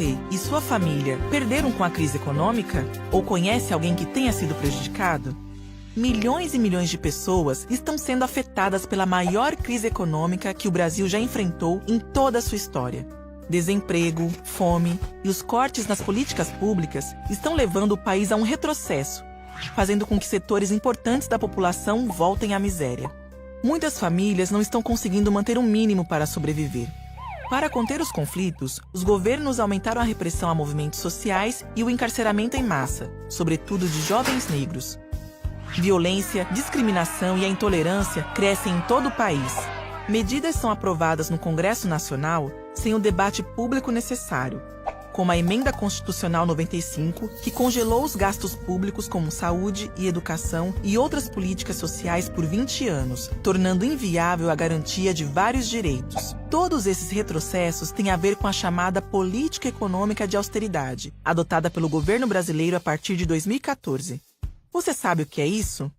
você e sua família perderam com a crise econômica? Ou conhece alguém que tenha sido prejudicado? Milhões e milhões de pessoas estão sendo afetadas pela maior crise econômica que o Brasil já enfrentou em toda a sua história. Desemprego, fome e os cortes nas políticas públicas estão levando o país a um retrocesso, fazendo com que setores importantes da população voltem à miséria. Muitas famílias não estão conseguindo manter um mínimo para sobreviver. Para conter os conflitos, os governos aumentaram a repressão a movimentos sociais e o encarceramento em massa, sobretudo de jovens negros. Violência, discriminação e a intolerância crescem em todo o país. Medidas são aprovadas no Congresso Nacional sem o debate público necessário, como a Emenda Constitucional 95, que congelou os gastos públicos como saúde e educação e outras políticas sociais por 20 anos, tornando inviável a garantia de vários direitos. Todos esses retrocessos têm a ver com a chamada política econômica de austeridade, adotada pelo governo brasileiro a partir de 2014. Você sabe o que é isso?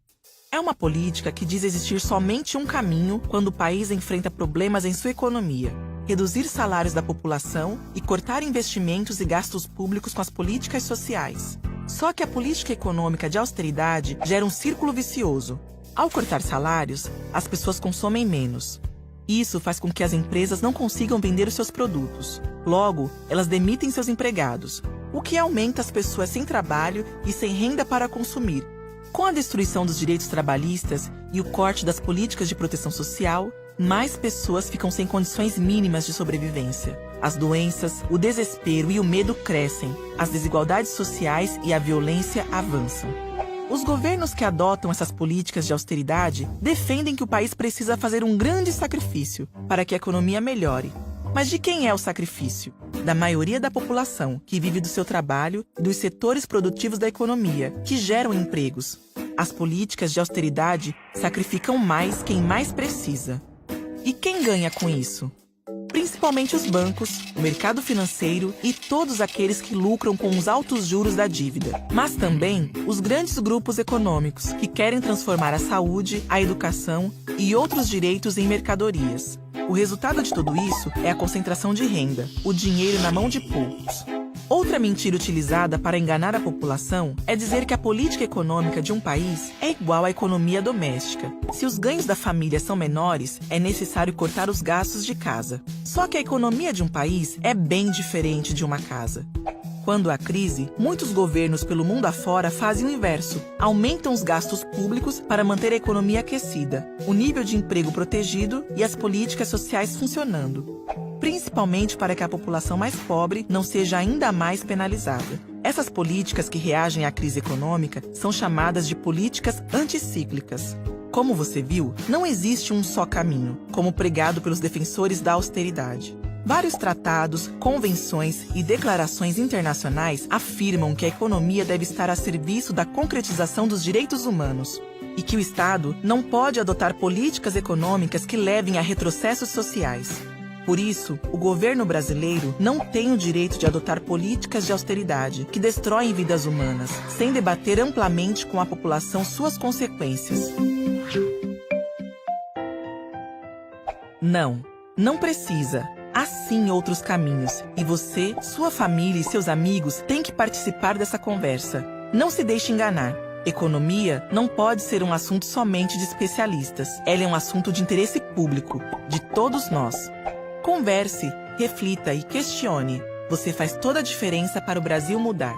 É uma política que diz existir somente um caminho quando o país enfrenta problemas em sua economia: reduzir salários da população e cortar investimentos e gastos públicos com as políticas sociais. Só que a política econômica de austeridade gera um círculo vicioso. Ao cortar salários, as pessoas consomem menos. Isso faz com que as empresas não consigam vender os seus produtos. Logo, elas demitem seus empregados, o que aumenta as pessoas sem trabalho e sem renda para consumir. Com a destruição dos direitos trabalhistas e o corte das políticas de proteção social, mais pessoas ficam sem condições mínimas de sobrevivência. As doenças, o desespero e o medo crescem, as desigualdades sociais e a violência avançam. Os governos que adotam essas políticas de austeridade defendem que o país precisa fazer um grande sacrifício para que a economia melhore. Mas de quem é o sacrifício? Da maioria da população, que vive do seu trabalho e dos setores produtivos da economia, que geram empregos. As políticas de austeridade sacrificam mais quem mais precisa. E quem ganha com isso? Principalmente os bancos, o mercado financeiro e todos aqueles que lucram com os altos juros da dívida. Mas também os grandes grupos econômicos, que querem transformar a saúde, a educação e outros direitos em mercadorias. O resultado de tudo isso é a concentração de renda, o dinheiro na mão de poucos. Outra mentira utilizada para enganar a população é dizer que a política econômica de um país é igual à economia doméstica. Se os ganhos da família são menores, é necessário cortar os gastos de casa. Só que a economia de um país é bem diferente de uma casa. Quando há crise, muitos governos pelo mundo afora fazem o inverso. Aumentam os gastos públicos para manter a economia aquecida, o nível de emprego protegido e as políticas sociais funcionando. Principalmente para que a população mais pobre não seja ainda mais penalizada. Essas políticas que reagem à crise econômica são chamadas de políticas anticíclicas. Como você viu, não existe um só caminho, como pregado pelos defensores da austeridade. Vários tratados, convenções e declarações internacionais afirmam que a economia deve estar a serviço da concretização dos direitos humanos e que o Estado não pode adotar políticas econômicas que levem a retrocessos sociais. Por isso, o governo brasileiro não tem o direito de adotar políticas de austeridade que destroem vidas humanas, sem debater amplamente com a população suas consequências. Não precisa. Há sim outros caminhos, e você, sua família e seus amigos têm que participar dessa conversa. Não se deixe enganar. Economia não pode ser um assunto somente de especialistas. Ela é um assunto de interesse público, de todos nós. Converse, reflita e questione. Você faz toda a diferença para o Brasil mudar.